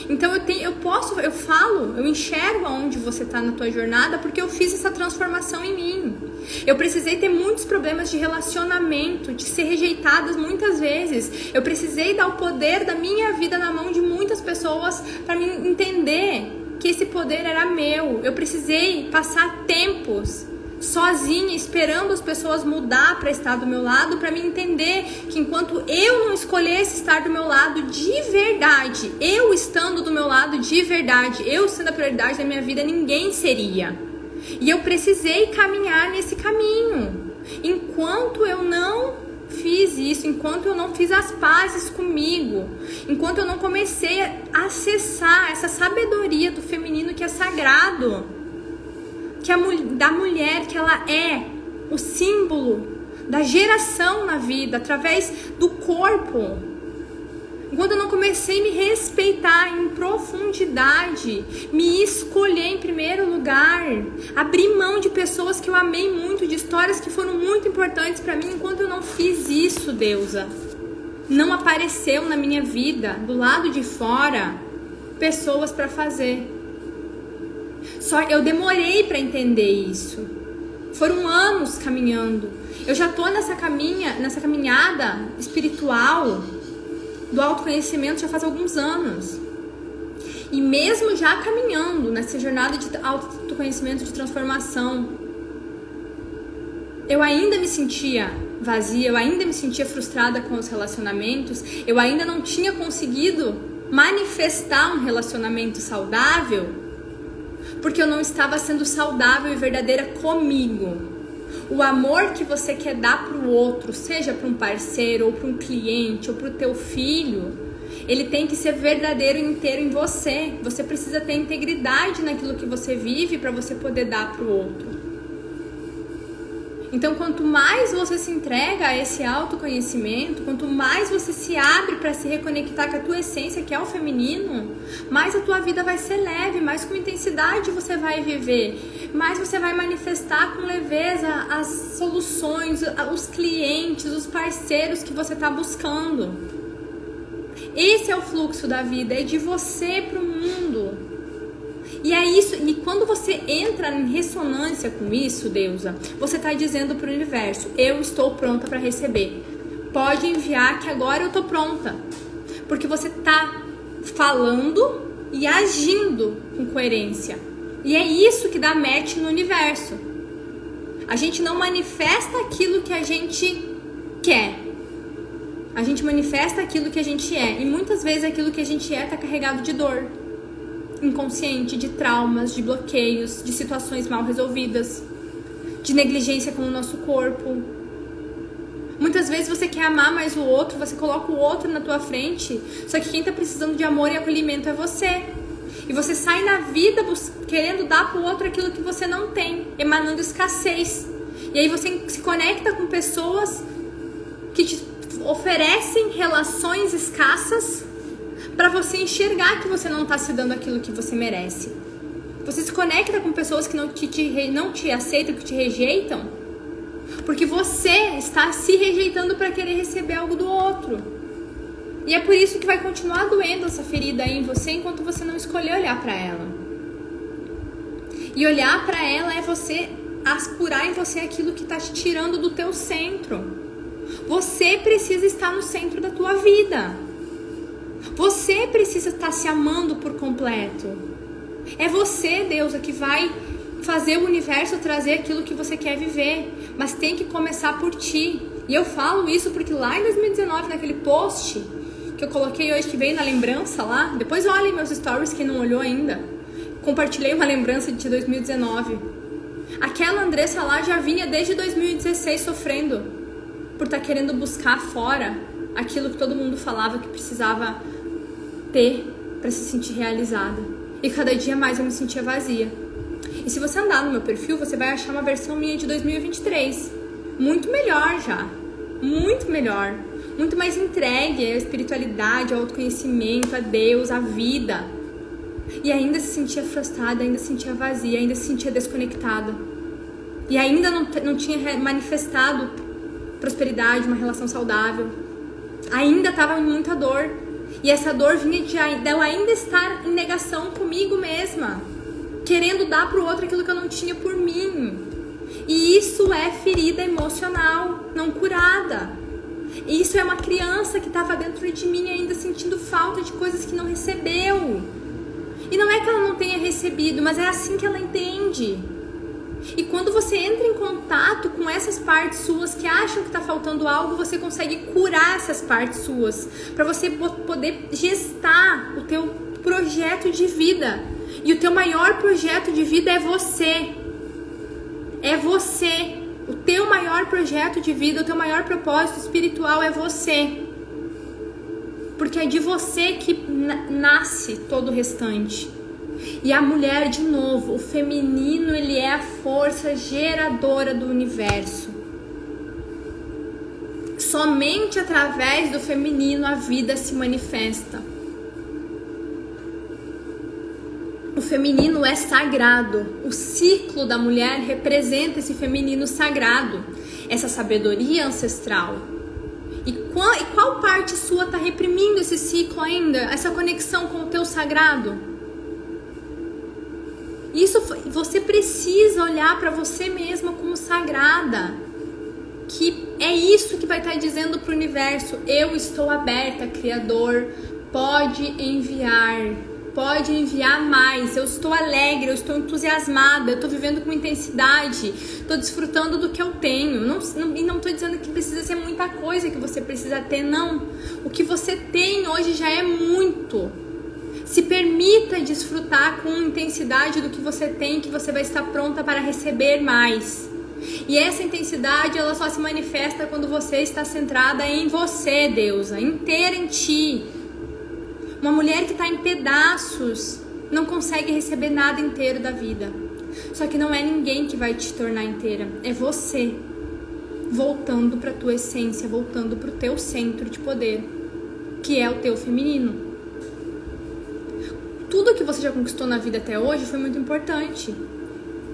Então eu enxergo aonde você tá na tua jornada porque eu fiz essa transformação em mim. Eu precisei ter muitos problemas de relacionamento, de ser rejeitada muitas vezes. Eu precisei dar o poder da minha vida na mão de muitas pessoas para me entender que esse poder era meu. Eu precisei passar tempos sozinha, esperando as pessoas mudar para estar do meu lado, para me entender que enquanto eu não escolhesse estar do meu lado de verdade, eu estando do meu lado de verdade, eu sendo a prioridade da minha vida, ninguém seria. E eu precisei caminhar nesse caminho. Enquanto eu não fiz isso, enquanto eu não fiz as pazes comigo, enquanto eu não comecei a acessar essa sabedoria do feminino que é sagrado, que da mulher, que ela é o símbolo da geração na vida, através do corpo. Quando eu não comecei a me respeitar em profundidade, me escolher em primeiro lugar, abrir mão de pessoas que eu amei muito, de histórias que foram muito importantes para mim, enquanto eu não fiz isso, deusa, não apareceu na minha vida, do lado de fora, pessoas para fazer. Só eu demorei para entender isso. Foram anos caminhando. Eu já tô nessa caminhada espiritual do autoconhecimento já faz alguns anos. E mesmo já caminhando nessa jornada de autoconhecimento, de transformação, eu ainda me sentia vazia, eu ainda me sentia frustrada com os relacionamentos, eu ainda não tinha conseguido manifestar um relacionamento saudável, porque eu não estava sendo saudável e verdadeira comigo. O amor que você quer dar para o outro, seja para um parceiro, ou para um cliente, ou para o teu filho, ele tem que ser verdadeiro e inteiro em você. Você precisa ter integridade naquilo que você vive para você poder dar para o outro. Então, quanto mais você se entrega a esse autoconhecimento, quanto mais você se abre para se reconectar com a tua essência, que é o feminino, mais a tua vida vai ser leve, mais com intensidade você vai viver, mais você vai manifestar com leveza as soluções, os clientes, os parceiros que você está buscando. Esse é o fluxo da vida, é de você para o mundo. E é isso, e quando você entra em ressonância com isso, deusa, você está dizendo para o universo, eu estou pronta para receber. Pode enviar que agora eu estou pronta. Porque você está falando e agindo com coerência. E é isso que dá match no universo. A gente não manifesta aquilo que a gente quer. A gente manifesta aquilo que a gente é. E muitas vezes aquilo que a gente é está carregado de dor inconsciente, de traumas, de bloqueios, de situações mal resolvidas, de negligência com o nosso corpo. Muitas vezes você quer amar mais o outro, você coloca o outro na tua frente, só que quem tá precisando de amor e acolhimento é você. E você sai na vida querendo dar pro outro aquilo que você não tem, emanando escassez. E aí você se conecta com pessoas que te oferecem relações escassas para você enxergar que você não está se dando aquilo que você merece. Você se conecta com pessoas que não te aceitam, que te rejeitam, porque você está se rejeitando para querer receber algo do outro. E é por isso que vai continuar doendo essa ferida aí em você enquanto você não escolher olhar para ela. E olhar para ela é você apurar em você aquilo que está te tirando do teu centro. Você precisa estar no centro da tua vida. Você precisa estar se amando por completo. É você, deusa, que vai fazer o universo trazer aquilo que você quer viver. Mas tem que começar por ti. E eu falo isso porque lá em 2019, naquele post que eu coloquei hoje, que veio na lembrança lá, depois olhem meus stories, quem não olhou ainda, compartilhei uma lembrança de 2019. Aquela Andressa lá já vinha desde 2016 sofrendo por estar querendo buscar fora aquilo que todo mundo falava que precisava ter para se sentir realizada. E cada dia mais eu me sentia vazia. E se você andar no meu perfil, você vai achar uma versão minha de 2023. Muito melhor já. Muito melhor. Muito mais entregue à espiritualidade, ao autoconhecimento, a Deus, à vida. E ainda se sentia frustrada, ainda se sentia vazia, ainda se sentia desconectada. E ainda não tinha manifestado prosperidade, uma relação saudável. Ainda estava em muita dor. E essa dor vinha de eu ainda estar em negação comigo mesma, querendo dar pro outro aquilo que eu não tinha por mim. E isso é ferida emocional não curada. E isso é uma criança que estava dentro de mim ainda sentindo falta de coisas que não recebeu. E não é que ela não tenha recebido, mas é assim que ela entende. E quando você entra em contato com essas partes suas que acham que está faltando algo, você consegue curar essas partes suas, para você poder gestar o teu projeto de vida. E o teu maior projeto de vida é você. É você. O teu maior projeto de vida, o teu maior propósito espiritual é você. Porque é de você que nasce todo o restante. E a mulher, de novo, o feminino, ele é a força geradora do universo. Somente através do feminino a vida se manifesta. O feminino é sagrado. O ciclo da mulher representa esse feminino sagrado, essa sabedoria ancestral. E qual parte sua está reprimindo esse ciclo ainda? Essa conexão com o teu sagrado? Isso, você precisa olhar para você mesma como sagrada. Que é isso que vai estar dizendo para o universo: eu estou aberta, Criador, pode enviar mais, eu estou alegre, eu estou entusiasmada, eu estou vivendo com intensidade, estou desfrutando do que eu tenho. E não estou dizendo que precisa ser muita coisa que você precisa ter, não. O que você tem hoje já é muito. Se permita desfrutar com intensidade do que você tem, que você vai estar pronta para receber mais. E essa intensidade, ela só se manifesta quando você está centrada em você, deusa, inteira em ti. Uma mulher que está em pedaços não consegue receber nada inteiro da vida. Só que não é ninguém que vai te tornar inteira, é você voltando para a tua essência, voltando para o teu centro de poder, que é o teu feminino. Tudo que você já conquistou na vida até hoje foi muito importante.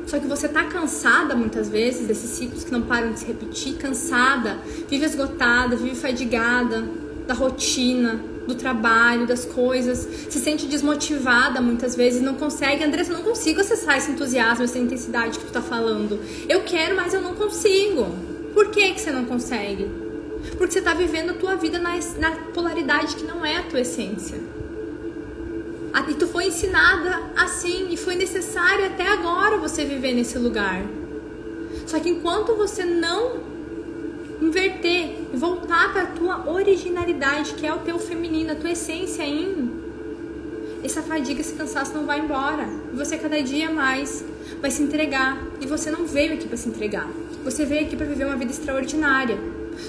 Só que você tá cansada muitas vezes desses ciclos que não param de se repetir, cansada, vive esgotada, vive fadigada da rotina, do trabalho, das coisas, se sente desmotivada muitas vezes, não consegue. Andressa, eu não consigo acessar esse entusiasmo, essa intensidade que tu tá falando. Eu quero, mas eu não consigo. Por que você não consegue? Porque você tá vivendo a tua vida na polaridade que não é a tua essência. E tu foi ensinada assim, e foi necessário até agora você viver nesse lugar. Só que enquanto você não inverter e voltar para a tua originalidade, que é o teu feminino, a tua essência essa fadiga, esse cansaço não vai embora. E você cada dia mais vai se entregar. E você não veio aqui para se entregar. Você veio aqui para viver uma vida extraordinária.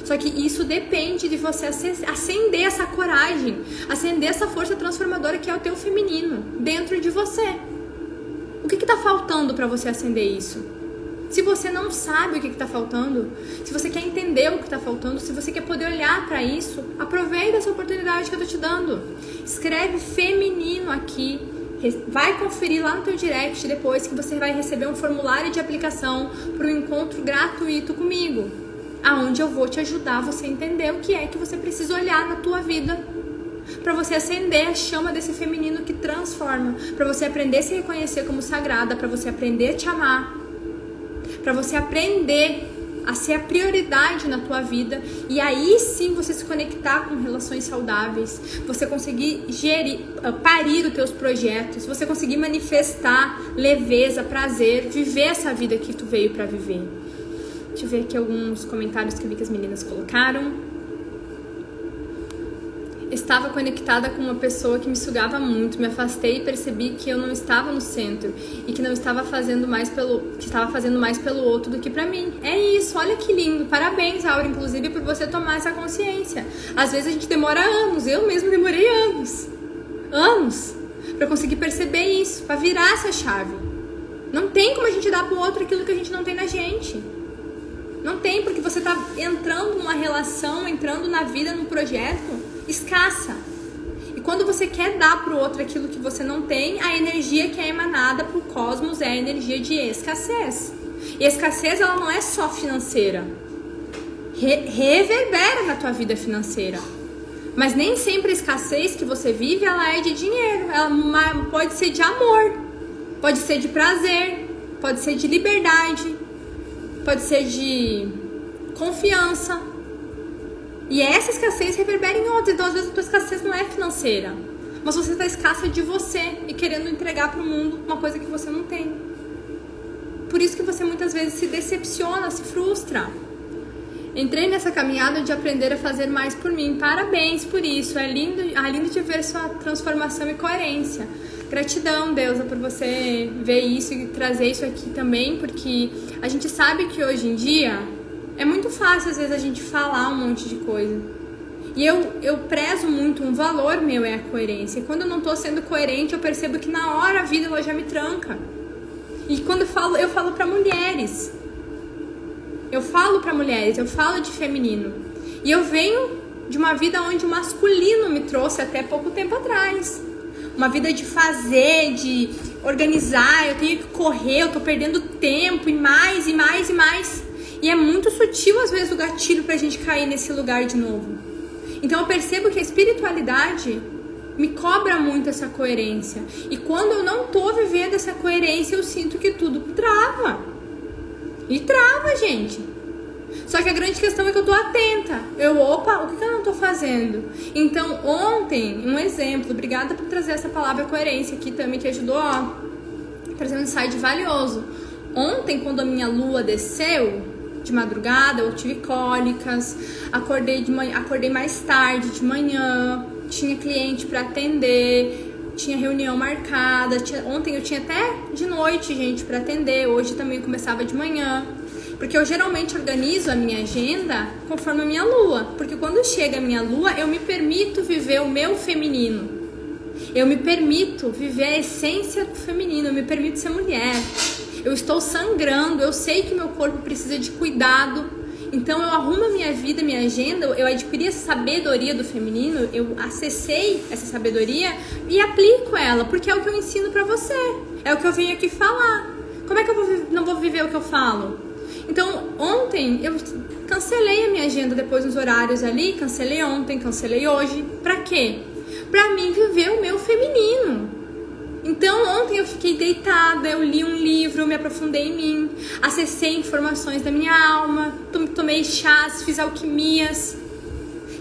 Só que isso depende de você acender essa coragem, acender essa força transformadora que é o teu feminino dentro de você. O que tá faltando para você acender isso? Se você não sabe o que tá faltando, se você quer entender o que tá faltando, se você quer poder olhar para isso, aproveita essa oportunidade que eu tô te dando. Escreve feminino aqui, vai conferir lá no teu direct depois, que você vai receber um formulário de aplicação para um encontro gratuito comigo, aonde eu vou te ajudar você a entender o que é que você precisa olhar na tua vida para você acender a chama desse feminino que transforma, para você aprender a se reconhecer como sagrada, para você aprender a te amar, para você aprender a ser a prioridade na tua vida, e aí sim você se conectar com relações saudáveis, você conseguir parir os teus projetos, você conseguir manifestar leveza, prazer, viver essa vida que tu veio para viver. Deixa eu ver aqui alguns comentários que eu vi que as meninas colocaram. Estava conectada com uma pessoa que me sugava muito, me afastei e percebi que eu não estava no centro e que não estava fazendo mais pelo outro do que pra mim. É isso, olha que lindo. Parabéns, Aura, inclusive, por você tomar essa consciência. Às vezes a gente demora anos, eu mesmo demorei anos pra conseguir perceber isso, pra virar essa chave. Não tem como a gente dar pro outro aquilo que a gente não tem na gente. Não tem, porque você tá entrando numa relação, entrando na vida, num projeto escassa. E quando você quer dar pro outro aquilo que você não tem, a energia que é emanada pro cosmos é a energia de escassez. E a escassez, ela não é só financeira. Reverbera na tua vida financeira. Mas nem sempre a escassez que você vive, ela é de dinheiro. Ela pode ser de amor, pode ser de prazer, pode ser de liberdade. pode ser de confiança. E essa escassez reverbera em outras. Então, às vezes, a tua escassez não é financeira, mas você está escassa de você e querendo entregar para o mundo uma coisa que você não tem. Por isso que você muitas vezes se decepciona, se frustra. Entrei nessa caminhada de aprender a fazer mais por mim. Parabéns por isso. É lindo de ver sua transformação e coerência. Gratidão, Deusa, por você ver isso e trazer isso aqui também, porque a gente sabe que hoje em dia é muito fácil, às vezes, a gente falar um monte de coisa. E eu prezo muito, um valor meu é a coerência. E quando eu não tô sendo coerente, eu percebo que na hora a vida ela já me tranca. E quando eu falo pra mulheres. Eu falo de feminino. E eu venho de uma vida onde o masculino me trouxe até pouco tempo atrás. Uma vida de fazer, de organizar, eu tenho que correr, eu tô perdendo tempo, e mais, e mais, e mais. E é muito sutil, às vezes, o gatilho pra gente cair nesse lugar de novo. Então eu percebo que a espiritualidade me cobra muito essa coerência. E quando eu não tô vivendo essa coerência, eu sinto que tudo trava. E trava, gente. Só que a grande questão é que eu tô atenta. Opa, o que eu não tô fazendo? Então, ontem, um exemplo, obrigada por trazer essa palavra coerência aqui também, que ajudou a trazer um insight valioso. Ontem, quando a minha lua desceu, de madrugada, eu tive cólicas, acordei mais tarde de manhã, tinha cliente para atender, tinha reunião marcada, ontem eu tinha até de noite gente para atender, hoje também começava de manhã, porque eu geralmente organizo a minha agenda conforme a minha lua, porque quando chega a minha lua eu me permito viver o meu feminino, eu me permito viver a essência do feminino, eu me permito ser mulher. Eu estou sangrando, eu sei que meu corpo precisa de cuidado, então eu arrumo a minha vida, minha agenda, eu adquiri essa sabedoria do feminino, eu acessei essa sabedoria e aplico ela, porque é o que eu ensino pra você, é o que eu venho aqui falar. Como é que eu não vou viver o que eu falo? Então, ontem eu cancelei a minha agenda depois nos horários ali, cancelei ontem, cancelei hoje, pra quê? Pra mim viver o meu feminino. Então, ontem eu fiquei deitada, eu li um livro, eu me aprofundei em mim, acessei informações da minha alma, tomei chás, fiz alquimias,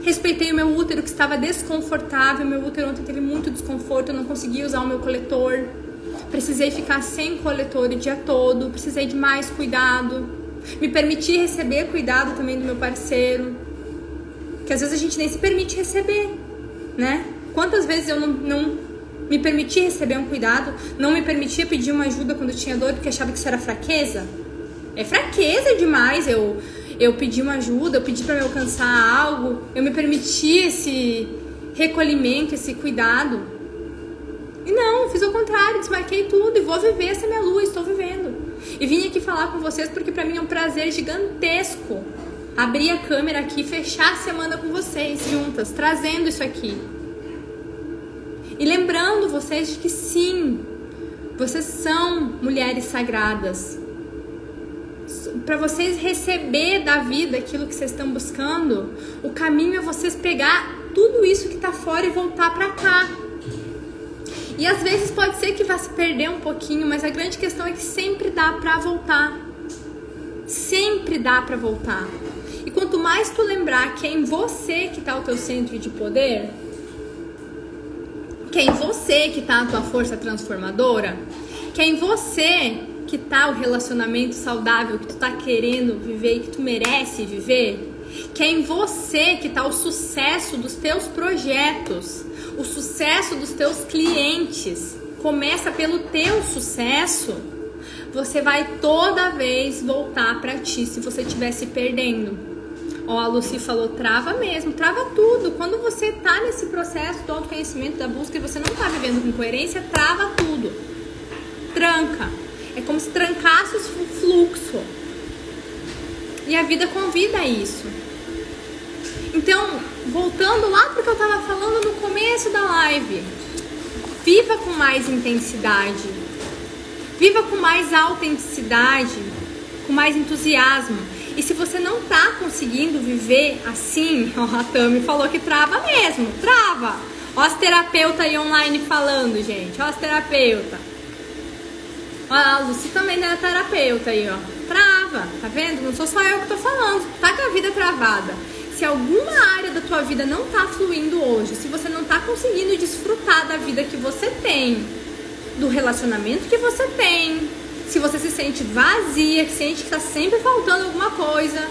respeitei o meu útero que estava desconfortável, meu útero ontem teve muito desconforto, eu não conseguia usar o meu coletor, precisei ficar sem coletor o dia todo, precisei de mais cuidado, me permiti receber cuidado também do meu parceiro, que às vezes a gente nem se permite receber, né? Quantas vezes eu não me permitia receber um cuidado, não me permitia pedir uma ajuda quando eu tinha dor, porque achava que isso era fraqueza? É fraqueza demais eu pedir uma ajuda, eu pedir pra me alcançar algo, eu me permiti esse recolhimento, esse cuidado. E não, eu fiz o contrário, desmarquei tudo e vou viver essa minha lua, estou vivendo. E vim aqui falar com vocês porque pra mim é um prazer gigantesco abrir a câmera aqui e fechar a semana com vocês juntas, trazendo isso aqui. E lembrando vocês de que sim, vocês são mulheres sagradas. Para vocês receber da vida aquilo que vocês estão buscando, o caminho é vocês pegar tudo isso que tá fora e voltar para cá. E às vezes pode ser que vá se perder um pouquinho, mas a grande questão é que sempre dá para voltar. Sempre dá para voltar. E quanto mais tu lembrar que é em você que tá o teu centro de poder, que é em você que tá a tua força transformadora, que é em você que tá o relacionamento saudável que tu tá querendo viver e que tu merece viver, que é em você que tá o sucesso dos teus projetos, o sucesso dos teus clientes, começa pelo teu sucesso, você vai toda vez voltar pra ti se você estiver se perdendo. Ó, a Lucy falou, trava mesmo, trava tudo. Quando você tá nesse processo do autoconhecimento, da busca, e você não tá vivendo com coerência, trava tudo. Tranca. É como se trancasse o fluxo. E a vida convida a isso. Então, voltando lá porque eu tava falando no começo da live, viva com mais intensidade. Viva com mais autenticidade, com mais entusiasmo. E se você não tá conseguindo viver assim, ó, a Tami falou que trava mesmo, trava. Ó as terapeutas aí online falando, gente, ó as terapeutas. Ó, a Lucy também é terapeuta aí, ó. trava, tá vendo? Não sou só eu que tô falando, tá com a vida travada. Se alguma área da tua vida não tá fluindo hoje, se você não tá conseguindo desfrutar da vida que você tem, do relacionamento que você tem, se você se sente vazia, que sente que tá sempre faltando alguma coisa,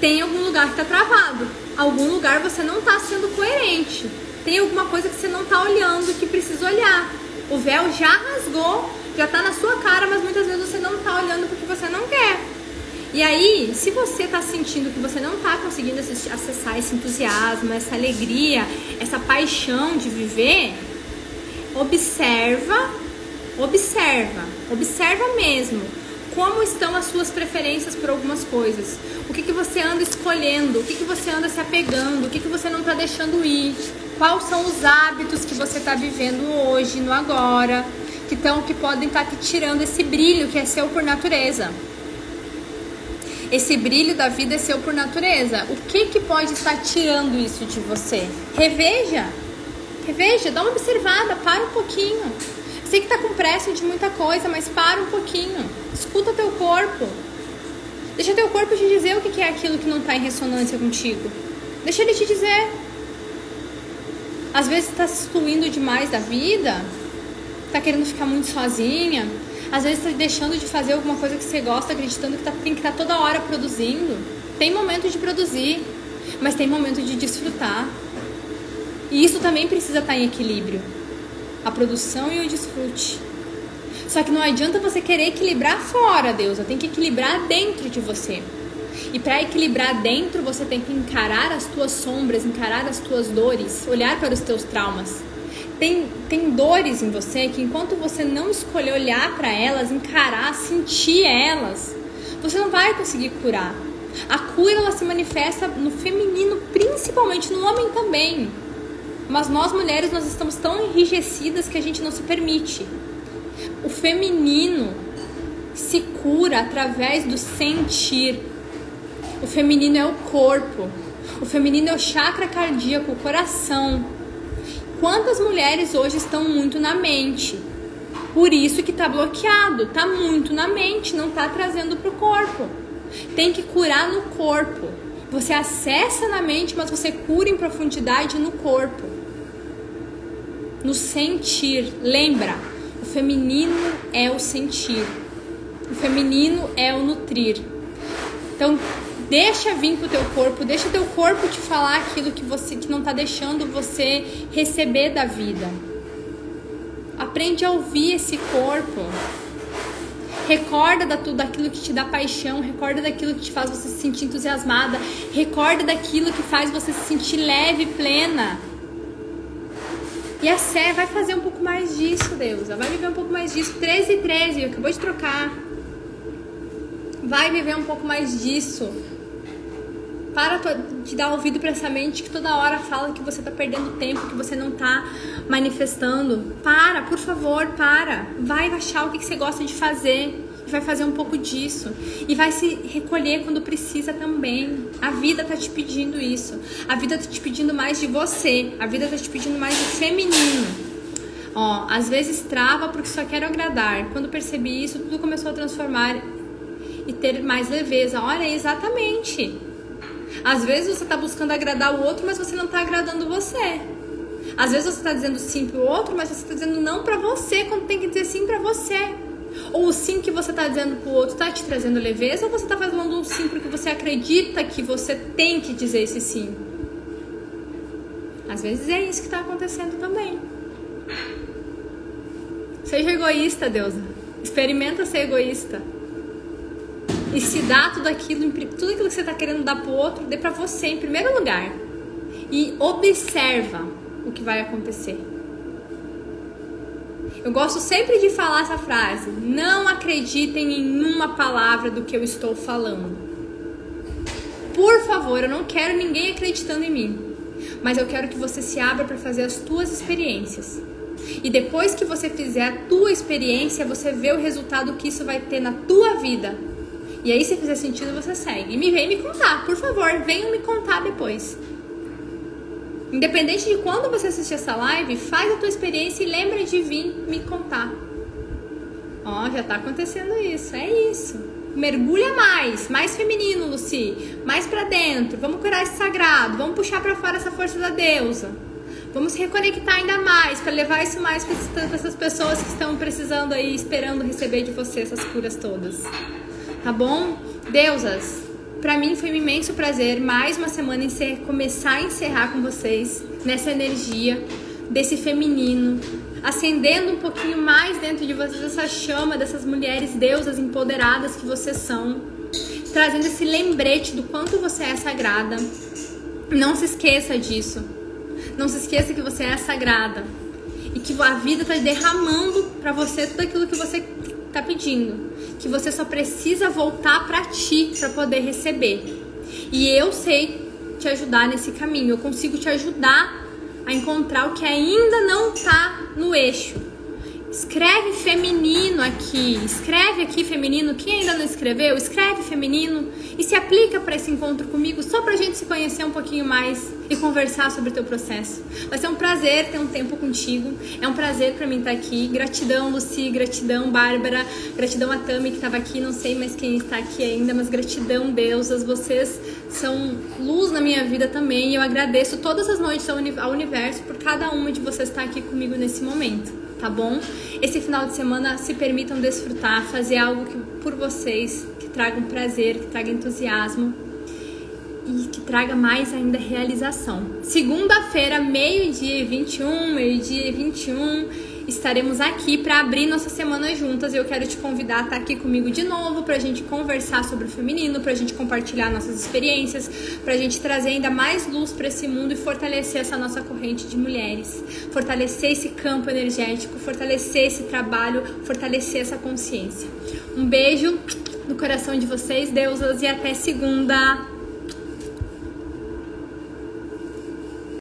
tem algum lugar que tá travado. Algum lugar você não tá sendo coerente. Tem alguma coisa que você não tá olhando, que precisa olhar. O véu já rasgou, já tá na sua cara, mas muitas vezes você não tá olhando porque você não quer. E aí, se você tá sentindo que você não tá conseguindo acessar esse entusiasmo, essa alegria, essa paixão de viver, observa mesmo como estão as suas preferências por algumas coisas. O que você anda escolhendo, o que você anda se apegando, o que você não tá deixando ir. Quais são os hábitos que você tá vivendo hoje, no agora, que podem estar te tirando esse brilho que é seu por natureza. Esse brilho da vida é seu por natureza. O que pode estar tirando isso de você? Reveja, dá uma observada, para um pouquinho. Sei que tá com pressa de muita coisa, mas para um pouquinho. Escuta teu corpo. Deixa teu corpo te dizer o que é aquilo que não tá em ressonância contigo. Deixa ele te dizer. Às vezes tá se excluindo demais da vida, tá querendo ficar muito sozinha. Às vezes tá deixando de fazer alguma coisa que você gosta, acreditando que tem que estar toda hora produzindo. Tem momento de produzir, mas tem momento de desfrutar. E isso também precisa estar em equilíbrio. A produção e o desfrute. Só que não adianta você querer equilibrar fora, deusa. Tem que equilibrar dentro de você. E para equilibrar dentro, você tem que encarar as tuas sombras, encarar as tuas dores, olhar para os teus traumas. Tem dores em você que enquanto você não escolher olhar para elas, encarar, sentir elas, você não vai conseguir curar. A cura, ela se manifesta no feminino, principalmente no homem também. Mas nós mulheres, nós estamos tão enrijecidas que a gente não se permite. O feminino se cura através do sentir. O feminino é o corpo. O feminino é o chakra cardíaco, o coração. Quantas mulheres hoje estão muito na mente? Por isso que tá bloqueado, tá muito na mente, não tá trazendo pro corpo. Tem que curar no corpo. Você acessa na mente, mas você cura em profundidade no corpo. No sentir. Lembra, o feminino é o sentir. O feminino é o nutrir. Então, deixa vir pro teu corpo, deixa teu corpo te falar aquilo que não tá deixando você receber da vida. Aprende a ouvir esse corpo. Recorda daquilo que te dá paixão, recorda daquilo que te faz você se sentir entusiasmada, recorda daquilo que faz você se sentir leve e plena. E a Sé vai fazer um pouco mais disso, deusa. Vai viver um pouco mais disso. 13 e 13, acabou de trocar. Vai viver um pouco mais disso. Para de dar ouvido para essa mente que toda hora fala que você tá perdendo tempo, que você não tá manifestando. Para, por favor, para. Vai achar o que você gosta de fazer. Vai fazer um pouco disso. E vai se recolher quando precisa também. A vida tá te pedindo isso. A vida tá te pedindo mais de você. A vida tá te pedindo mais do feminino. Ó, às vezes trava porque só quero agradar. Quando percebi isso, tudo começou a transformar e ter mais leveza. Olha, exatamente. Às vezes você tá buscando agradar o outro, mas você não tá agradando você. Às vezes você tá dizendo sim pro outro, mas você tá dizendo não pra você, quando tem que dizer sim pra você. Ou o sim que você tá dizendo pro outro tá te trazendo leveza, ou você tá falando um sim porque você acredita que você tem que dizer esse sim. Às vezes é isso que tá acontecendo também. Seja egoísta, deusa. Experimenta ser egoísta. E se dá tudo aquilo que você tá querendo dar pro outro, dê pra você em primeiro lugar. E observa o que vai acontecer. Eu gosto sempre de falar essa frase. Não acreditem em uma palavra do que eu estou falando. Por favor, eu não quero ninguém acreditando em mim. Mas eu quero que você se abra para fazer as tuas experiências. E depois que você fizer a tua experiência, você vê o resultado que isso vai ter na tua vida. E aí, se fizer sentido, você segue. E vem me contar, por favor, venham me contar depois. Independente de quando você assistir essa live, faz a tua experiência e lembra de vir me contar. Ó, já tá acontecendo isso, é isso. mergulha mais feminino, Lucy, mais pra dentro, vamos curar esse sagrado, vamos puxar pra fora essa força da deusa, vamos reconectar ainda mais, pra levar isso mais pra essas pessoas que estão precisando aí, esperando receber de você essas curas todas, tá bom? Deusas, pra mim foi um imenso prazer, mais uma semana começar a encerrar com vocês, nessa energia desse feminino, acendendo um pouquinho mais dentro de vocês essa chama dessas mulheres deusas empoderadas que vocês são, trazendo esse lembrete do quanto você é sagrada. Não se esqueça disso, não se esqueça que você é sagrada e que a vida está derramando para você tudo aquilo que você está pedindo, que você só precisa voltar para ti para poder receber. E eu sei te ajudar nesse caminho, eu consigo te ajudar a encontrar o que ainda não tá no eixo. Escreve feminino aqui, escreve aqui feminino. Quem ainda não escreveu, escreve feminino e se aplica para esse encontro comigo, só pra gente se conhecer um pouquinho mais e conversar sobre o teu processo. Vai ser um prazer ter um tempo contigo, é um prazer pra mim estar aqui. Gratidão, Lucy, gratidão, Bárbara, gratidão a Tami que estava aqui, não sei mais quem está aqui ainda, mas gratidão, deusas, vocês são luz na minha vida também. Eu agradeço todas as noites ao universo por cada uma de vocês estar aqui comigo nesse momento, tá bom? Esse final de semana se permitam desfrutar, fazer algo por vocês, que traga um prazer, que traga entusiasmo e que traga mais ainda realização. Segunda-feira, meio-dia e 21, estaremos aqui para abrir nossa semana juntas. Eu quero te convidar a estar aqui comigo de novo pra gente conversar sobre o feminino, pra gente compartilhar nossas experiências, pra gente trazer ainda mais luz para esse mundo e fortalecer essa nossa corrente de mulheres, fortalecer esse campo energético, fortalecer esse trabalho, fortalecer essa consciência. Um beijo no coração de vocês, deusas, e até segunda!